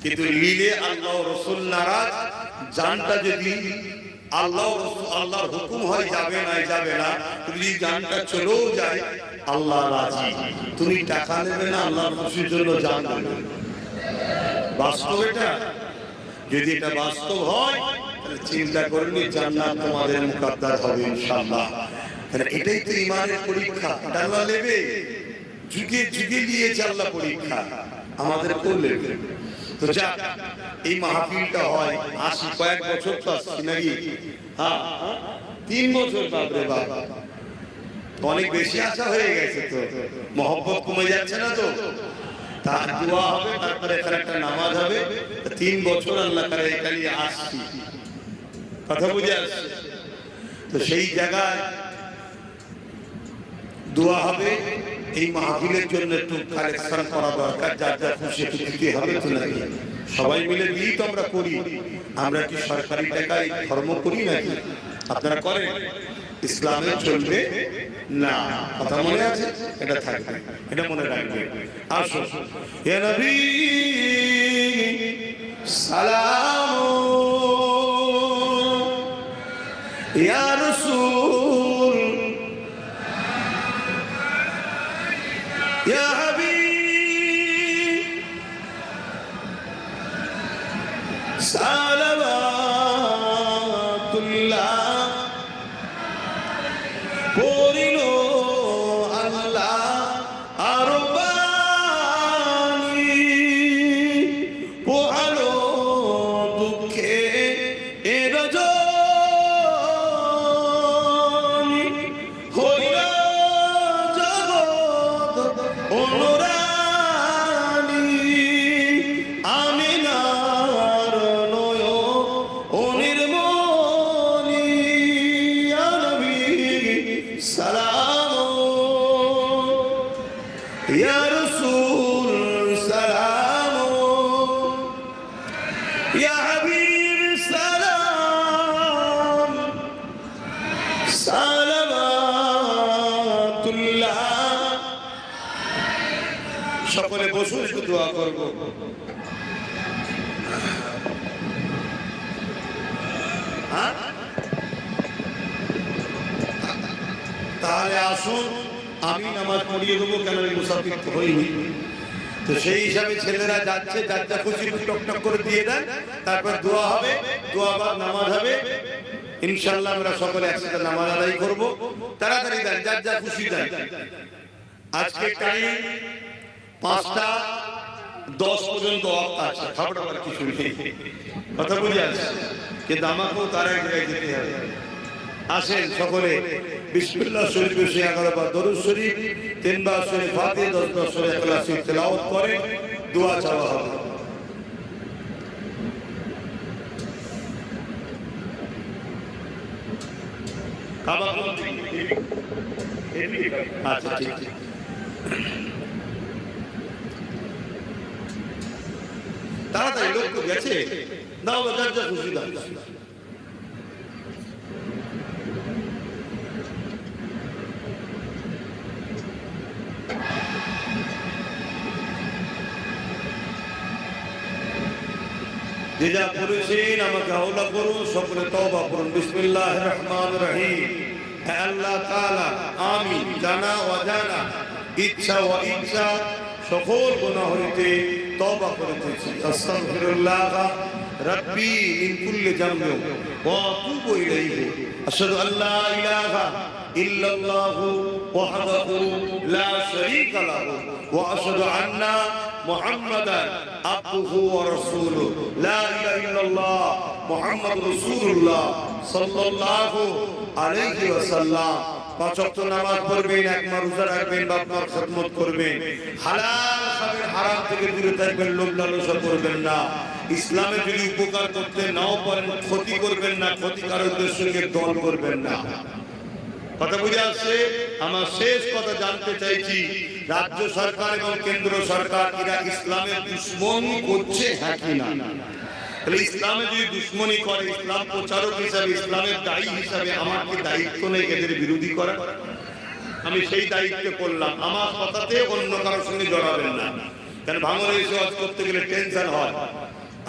কিন্তু নিলে আল্লাহ রাসূল নারাজ। জানটা যদি আল্লাহর হুকুম হয় যাবে না, যদি জানটা চলেও যায় আল্লাহ রাজি। তুমি টাকা নেবে না, আল্লাহর খুশির জন্য জান দেবে। বাস্তব এটা। যদি এটা বাস্তব হয় তাহলে চিন্তা করলে জান্নাত তোমাদের মুকদ্দার হবে ইনশাআল্লাহ। তাহলে এটাই তো ঈমানের পরীক্ষা। আল্লাহ নেবে, যুগে যুগে নিয়েছে আল্লাহ পরীক্ষা, আমাদের করলে। তো যা এই মাহফিলটা হয়, আসি কয়েক বছর তো আসছি নাকি? হ্যাঁ, 3 বছর। বাপরে বাপ, অনেক বেশি আশা হয়ে গেছে। তো মহব্বত কমে যাচ্ছে না তো? তার দোয়া হবে, তারপরে এখানে একটা নামাজ হবে। 3 বছর আল্লাহ করে এখানে আসছি, কথা বুঝে আসছে। তো সেই জায়গায় দোয়া হবে। এই মাহফিলের জন্য একটু কালেকশন করা দরকার, যার যা খুশি একটু দিতে হবে তো নাকি? সবাই মিলে দিই তো আমরা করি। আমরা কি সরকারি টাকায় ধর্ম করি নাকি? আপনারা করেন? ইসলামে চলবে না, কথা মনে আছে? এটা থাকবে, এটা মনে রাখবে। আসো ইয়া নবী সালাম, ইয়া রাসূল, ইয়া হাবিব সালাওয়াতুল্লাহ। পড়িল আল্লাহ আরো বাণী, পোহালো দুঃখে এ রজনী, হইল জগৎ অনুরানী, আমিনার নয়নের মণি। ইয়া নবী সালাম, ইয়া রাসূল সালাম, ইয়া হাবিব সালাম, সালাওয়াতুল্লাহ। সকলে বসুন, একটু দোয়া করব। তাহলে আসুন, আমি নামাজ পড়িয়ে দেবো, কেন মুসাফির তো হইনি। তো সেই হিসাবে ছেলেরা যাচ্ছে, যার যা খুশি টক টক করে দিয়ে দেন। তারপর দোয়া হবে, দোয়া বা নামাজ হবে ইনশাআল্লাহ। আমরা সকলে একসাথে নামাজ আদায় করবো। তাড়াতাড়ি দেন, যার যা খুশি দেন। আজকে টাইম 5টা 10 পর্যন্ত আছে, খাবার কিছু নেই, কথা বুঝে আসছে। কিন্তু আমাকেও তারা যেতে হবে। আসেন সকলে বিসমিল্লাহ শরীফে 11 বার দরুদ শরীফ, 3 বার সূরা ফাতিহা, 10 বার সূরা ইখলাস তেলাওয়াত করে দোয়া চাওয়া হবে। আচ্ছা ঠিক আছে। তাড়াতাড়ি লোক তো গেছে, দাও যার যা খুশি দাও। যে যা করেছেন আমাকে হাওলা করুন, সকলে তওবা করুন। বিসমিল্লাহির রহমানির রহিম। হে আল্লাহ তাআলা, আমি জানা অজানা, ইচ্ছা ও ইচ্ছা সকল গুনাহ হইতে তওবা করিতেছি। আস্তাগফিরুল্লাহ রাব্বি মিন কুল্লি যামবি ওয়া আতুবু ইলাইহি। আশহাদু আল্লা ইলাহা ইল্লাল্লাহু ওয়াহদাহু লা শারীকা লাহু ওয়া আশহাদু আন্না মুহাম্মাদান আবদুহু ওয়া রাসূলুহু। লা ইলাহা ইল্লাল্লাহ মুহাম্মাদুর রাসূলুল্লাহ সাল্লাল্লাহু আলাইহি ওয়াসাল্লাম। 5 ওয়াক্ত নামাজ পড়বেন, একবার রোজা রাখবেন, বাপ মার খিদমত করবেন, হালাল খাবেন, হারাম থেকে দূরে থাকবেন, লোভ লালসা করবেন না। ইসলামে যদি উপকার করতে নাও পারেন ক্ষতি করবেন না, ক্ষতিকারকদের সঙ্গে দল করবেন না। কথা বুঝে আসছে? আমার শেষ কথা জানতে চাইছি, রাজ্য সরকার এবং কেন্দ্র সরকার এরা ইসলামের দুশমনি করছে হ্যাঁ কি না? তাহলে ইসলামে যদি দুশমনি করে, ইসলাম প্রচারক হিসাবে, ইসলামের দায়ী হিসাবে আমার কি দায়িত্ব নেই এদের বিরোধী করা? আমি সেই দায়িত্ব করলাম। আমার কথাতে অন্য কারোর সঙ্গে জড়াবেন না। কারণ ভাঙরে এসে ওয়াজ করতে গেলে টেনশন হয়।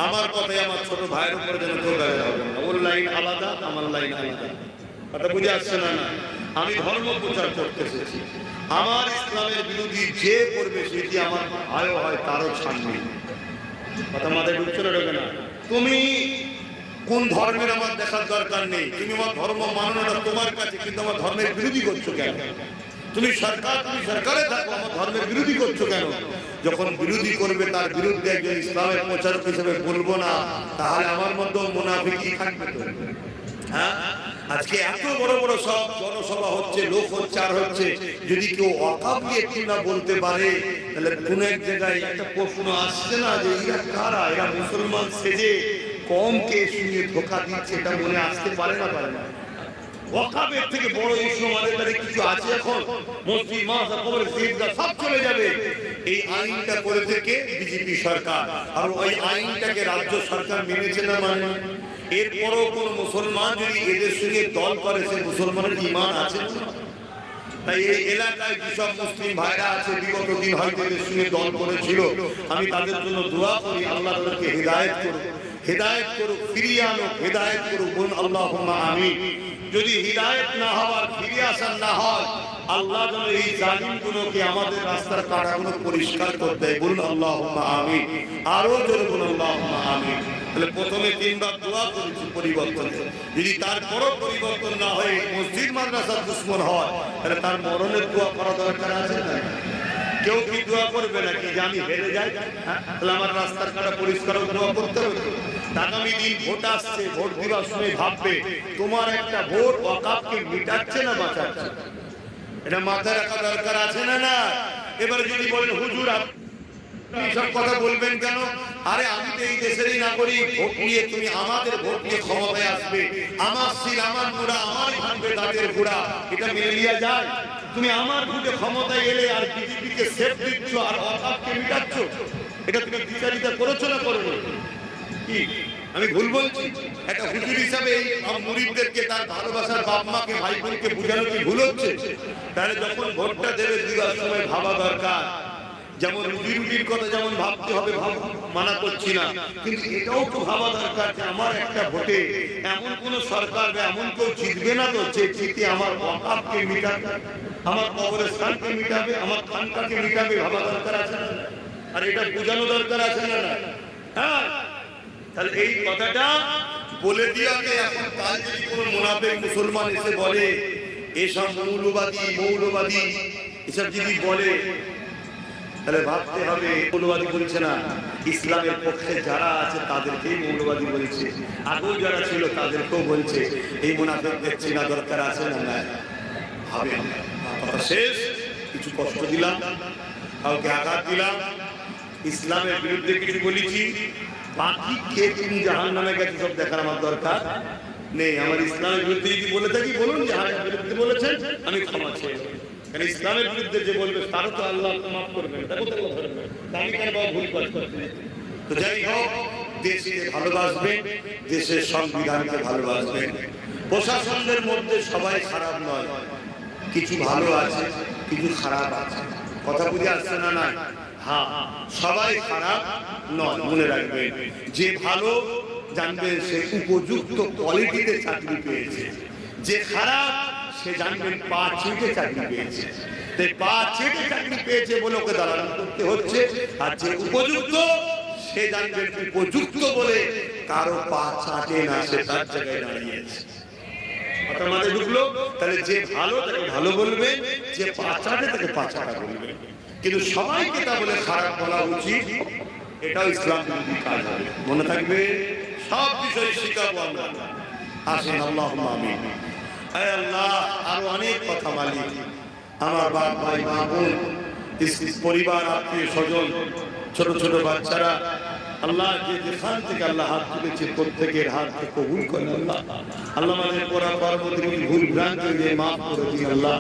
আমার কথাই আমার ছোট ভাইয়ের উপরে যেন কেউ গায়ে হবে না, ওর লাইন আলাদা, আমার লাইন আলাদা। কথা বুঝে আসছে না? না, আমি ধর্ম প্রচার করতে এসেছি। আমার ইসলামের বিরোধী যে করবে সেটি আমার ভাইও হয়, তারও ছাড় নেই। কথা মাথায় ঢুকছে না? ঢোকে না? তুমি কোন ধর্মের আমার দেখার দরকার নেই। তুমি আমার ধর্ম মানো না তোমার কাছে, কিন্তু আমার ধর্মের বিরোধী করছো কেন? তুমি সরকারে থাকো, আমার ধর্মের বিরোধী করছো কেন? যখন বিরোধী করবে তার বিরুদ্ধে একজন ইসলামের প্রচারক হিসেবে বলবো না, তাহলে আমার মধ্যে মুনাফিকি থাকবে তো। হ্যাঁ, আজকে এত বড় বড় সব জনসভা হচ্ছে, লোক প্রচার হচ্ছে, যদি কেউ ওয়াকফ নিয়ে কি না বলতে পারে, তাহলে কোন এক জায়গায় একটা প্রশ্ন আসছে না যে এরা কারা? এরা মুসলমান সেজে কমকে শুনে ধোঁকা দিচ্ছে, এটা মনে আসতে পারে না? পারে না? ওয়াকফের থেকে বড় ইস্যু আমাদের কাছে কিছু আছে এখন? মসজিদ, মাদ্রাসা, কবর, ঈদগাহ সব চলে যাবে। এই আইনটা করে থেকে বিজেপি সরকার, আর ওই আইনটাকে রাজ্য সরকার মেনেছে না মানে? এরপরও কোন মুসলমান যদি এদের সঙ্গে দল করে, সে মুসলমানের ঈমান আছে? তাই এই এলাকায় যেসব মুসলিম ভাইরা আছে বিগত দিন হয়তো এদের সঙ্গে দল করেছিল, আমি তাদের জন্য দোয়া করি আল্লাহ তাদেরকে হেদায়েত করুক, হেদায়েত করুক, ফিরিয়ে আনুক, হেদায়েত করুক। বলুন আল্লাহুম্মা আমিন। যদি হিদায়াত না হওয়ার, ফিরে আসার না হয়, আল্লাহ যেন এই জালিমগুলোকে আমাদের রাস্তার কাঁটাগুলো পরিষ্কার করে দেয়। বলুন আল্লাহুম্মা আমিন। আরো জোরে বলুন আল্লাহুম্মা আমিন। তাহলে প্রথমে তিনবার দোয়া করেছি পরিবর্তন, যদি তারপরও পরিবর্তন না হয়, মসজিদ মাদ্রাসার দুশ্মন হয়, তাহলে তার মরণের দোয়া করা দরকার আছে না? কেউ কি দোয়া করবে নাকি যে আমি হেরে যাই? তাহলে আমার রাস্তার কাঁটা পরিষ্কার দোয়া করতে হবে। আগামী দিন ভোট আসছে, ভোট দিবার সময় ভাববে তোমার একটা ভোট ওয়াকফকে মিটাচ্ছে না বাঁচাচ্ছে, এটা মাথায় রাখা দরকার আছে না? না। এবারে যদি বলেন হুজুর আপনি সব কথা বলবেন কেন? আরে আমি তো এই দেশেরই নাগরিক, ভোট নিয়ে তুমি আমাদের ভোট নিয়ে ক্ষমতায় আসবে, আমার সিল, আমার মুড়া, আমার ভাঙবে তাদের ঘোড়া, এটা মেনে নেওয়া যায়? তুমি আমার ভোটে ক্ষমতায় এলে আর বিজেপিকে সেফ দিচ্ছ আর ওয়াকফকে মিটাচ্ছ, এটা তুমি বিচারিতা করেছো না করবে? কি আমি ভুল বলছি? একটা হুজুর হিসাবে এই মুরিদদেরকে, তার ভালোবাসার বাপ মাকে, ভাই বোনকে বোঝানো কি ভুল হচ্ছে? তাহলে যখন ভোটটা দেবে দিবার সময় ভাবা দরকার, যেমন রুজির কথা যেমন ভাবতে হবে, মানা করছি না, কিন্তু এটাও তো ভাবা দরকার যে আমার একটা ভোটে এমন কোন সরকার বা এমন কেউ জিতবে না তো যে জিতে আমার ওয়াকফকে মিটাবে, আমার কবরস্থানকে মিটাবে, আমার খানকাকে মিটাবে। ভাবা দরকার আছে না? আর এটা বোঝানো দরকার আছে না? হ্যাঁ, তাহলে এই কথাটা বলে দিয়াকে এখন কাল যদি কোনো মুনাফিক মুসলমান এসে বলে এসব মৌলবাদী এসব যদি বলে, তাহলে ভাবতে হবে মৌলবাদী বলছে না, ইসলামের পক্ষে যারা আছে তাদেরকেই মৌলবাদী বলছে, আগেও যারা ছিল তাদেরকেও বলছে। এই মুনাফিকদের চেনা দরকার আছে না? না, ভাবে। কথা শেষ। কিছু কষ্ট দিলাম, কাউকে আঘাত দিলাম, ইসলামের বিরুদ্ধে কিছু বলেছি, বাকি কে তুমি জাহান্নামে গেছে সব দেখার আমার দরকার নেই। আমার ইসলামের বিরুদ্ধে যদি বলে থাকি বলুন যে হ্যাঁ বিরুদ্ধে বলেছেন, আমি ক্ষমা চেয়ে নেব। কারণ ইসলামের বিরুদ্ধে যে বলবে তারও তো আল্লাহ মাফ করবেন, তাকে তো ধরবেন, আমি কেন বাবা ভুল কাজ করছি? তো যাই হোক, দেশকে ভালোবাসবেন, দেশের সংবিধানকে ভালোবাসবেন। প্রশাসনদের মধ্যে সবাই খারাপ নয়, কিছু ভালো আছে, কিছু খারাপ আছে। কথা বুঝে আসছে না? না, হ্যাঁ, সবাই খারাপ নয়, মনে রাখবেন। যে ভালো জানবেন সে উপযুক্ত কোয়ালিটিতে চাকরি পেয়েছে, যে খারাপ সে জানবেন পা ছেটে চাকরি পেয়েছে। তাই পা ছেটে চাকরি পেয়েছে বলে ওকে দালাল করতে হচ্ছে, আর যে উপযুক্ত সে জানবেন উপযুক্ত বলে কারো পা চাটে না, সে তার জায়গায় দাঁড়িয়েছে। কথা মাথায় ঢুকলো? তাহলে যে ভালো তাকে ভালো বলবেন, যে পা চাটে তাকে পা চাটা বলবেন, কিন্তু সবাইকে তা বলে খারাপ বলা উচিত, এটাও ইসলাম বিরোধী কাজ হবে। মনে থাকবে, সব বিষয়ে শিখাবো আমরা। আসেন আল্লাহুম্মা আমিন। হে আল্লাহ, আরো অনেক কথা মালিক, আমার বাপ ভাই মা বোন, পরিবার, আত্মীয় স্বজন, ছোট ছোট বাচ্চারা আল্লাহ যে যেখান থেকে আল্লাহ হাত তুলেছে প্রত্যেকের হাতকে কবুল করেন আল্লাহ। আল্লাহ আমাদের পড়া পার্বতী ভুল ভ্রান্তি দিয়ে মাফ করে দিন আল্লাহ।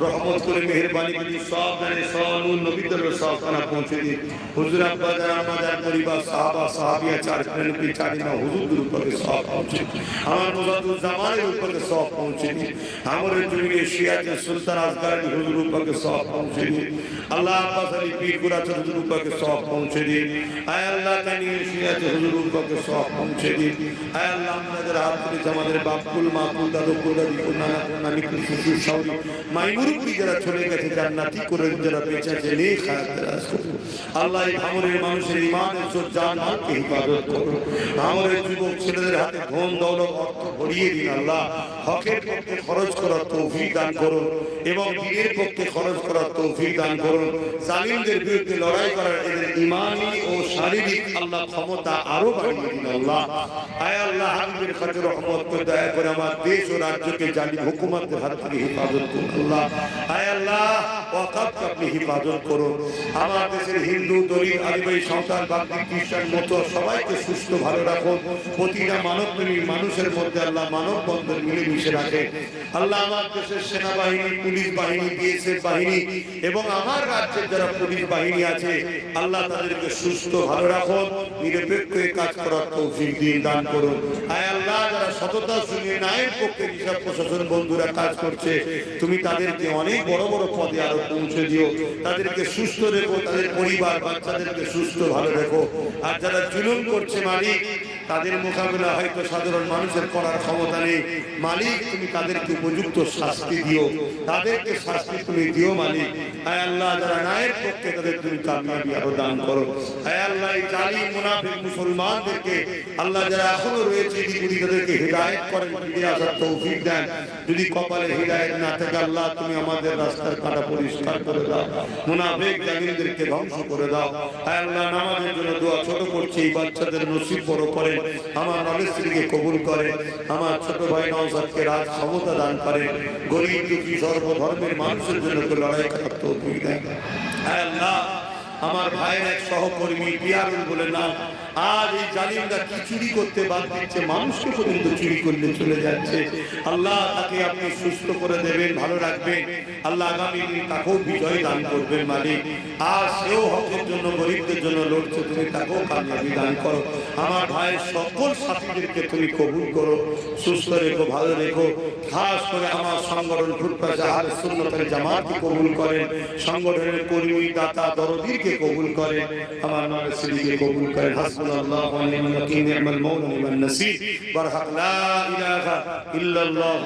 রহমত করে মেহেরবানি করে সব জানে সব নূর নবীদের সব খানা পৌঁছে দিন। হুজুর আব্বা যারা আমাদের পরিবার সাহাবা সাহাবিয়া চার প্রেরণী চারিনা হুজুরদের উপরে সব পৌঁছে দিন। আমার মুজাদুল জামানের উপরে সব পৌঁছে দিন। আমাদের জমিনে শিয়াতে সুলতান আসগার হুজুর উপরে সব পৌঁছে দিন। আল্লাহ আব্বাস আলী পীর গুরাত হুজুর উপরে সব পৌঁছে দিন। আয় আল্লাহ কানি শিয়াতে হুজুর উপরে সব পৌঁছে দিন। আয় আল্লাহ আমাদের হাত তুলেছে আমাদের বাপকুল মাকুল দাদু কুল দাদি কুল নানা কুল নানি কুল শ্বশুর শাশুড়ি মাইমুরুকুল যারা চলে গেছে জান্নাতি করে যারা বেঁচে আছে নেক হায়াত দারাজ করুন আল্লাহ। এই ভাঙনের মানুষের ঈমান ইজ্জত জান মালকে হিফাজত করুন। ভাঙনের যুবক ছেলেদের হাতে ধন দৌলত অর্থ ভরিয়ে দিন আল্লাহ। হকের পক্ষে খরচ করার তৌফিক দান করুন এবং দ্বীনের পক্ষে খরচ করার তৌফিক দান করুন। জালিমদের বিরুদ্ধে লড়াই করার এদের ঈমানি ও শারীরিক আল্লাহ ক্ষমতা আরো বাড়িয়ে দিন আল্লাহ। আয় আল্লাহ হাবিবের খাতির রহমত করে দয়া করে আমার দেশ ও রাজ্যকে জালিম হুকুমতের হাত থেকে হিফাজত করুন আল্লাহ। আয় আল্লাহ ওয়াকাফকে আপনি হিফাজত করুন। আমার দেশের হিন্দু দলিত আদিবাসী সন্তান বাগদি খ্রিস্টান মতো সবাইকে সুস্থ ভালো রাখুন। প্রতিটা মানবপ্রেমী মানুষের মধ্যে আল্লাহ মানব বন্ধন মিলেমিশে রাখে আল্লাহ। আমার দেশের সেনাবাহিনী পুলিশ বাহিনী বিএসএফ বাহিনী এবং আমার রাজ্যের যারা পুলিশ বাহিনী আছে আল্লাহ তাদেরকে সুস্থ ভালো রাখুন। নিরপেক্ষ কাজ করার তৌফিক দিন দান করুন। আয় আল্লাহ যারা সততা শুনে ন্যায়ের পক্ষে হিসাব প্রশাসন বন্ধুরা কাজ করছে তুমি তাদেরকে অনেক বড় বড় পদে আরো পৌঁছে দিও। তাদেরকে সুস্থ রেখো, তাদের পরিবার বাচ্চাদেরকে সুস্থ ভালো রেখো। আর যারা জুলুম করছে মালিক তাদের মোকাবিলা হয়তো সাধারণ মানুষের করার ক্ষমতা নেই মালিক, তুমি তাদেরকে উপযুক্ত শাস্তি দিও, তাদেরকে শাস্তি তুমি দিও মালিক। আয় আল্লাহ যারা ন্যায়ের পক্ষে তাদের তুমি কামিয়াবি আরো দান করো। আয় আল্লাহ এই জালিম মুনাফিক মুসলমানদেরকে আল্লাহ যারা এখনো রয়েছে যদি তাদেরকে হিদায়াত করেন, ফিরে আসার তৌফিক দেন। যদি কপালে হিদায়াত না থাকে আল্লাহ তুমি আমাদের রাস্তার কাঁটা পরিষ্কার করে দাও, মুনাফিক জালিমদেরকে ধ্বংস করে দাও। আয় আল্লাহ নামাজের জন্য দোয়া ছোট করছি, এই বাচ্চাদের নসিব বড় করেন, আমার নলেজকে কবুল করেন, আমার ছোট ভাই নওশাদকে রাজ ক্ষমতা দান করেন, গরিব দুঃখী সর্বধর্মের মানুষের জন্য লড়াই করার তৌফিক দেন। আয় আল্লাহ আমার ভাইয়ের এক সহকর্মী পিয়ারুল বলে না, আজ এই জালিমরা কি চুরি করতে বাদ দিচ্ছে, মানুষকে পর্যন্ত চুরি করলে চলে যাচ্ছে। আল্লাহ তাকে আপনি সুস্থ করে দেবেন, ভালো রাখবেন আল্লাহ। আগামী দিন তাকেও বিজয় দান করবেন মালিক। আর সেও হকের জন্য গরিবদের জন্য লড়ছে, তুমি তাকেও কামিয়াবি দান করো। আমার ভাইয়ের সকল সাথীদেরকে তুমি কবুল করো, সুস্থ রেখো, ভালো রেখো। খাস করে আমার সংগঠন ফুটপাতে আহলে সুন্নাতের জামাতকে কবুল করেন, সংগঠনের কর্মী দাতা দরদীকে কবুল করেন, আমার নওশাদকে কবুল করেন। হাসবুনাল্লাহু ওয়া নি'মাল ওয়াকিল, নি'মাল মাওলা ওয়া নি'মান নাসির। বারহাক লা ইলাহা ইল্লাল্লাহ।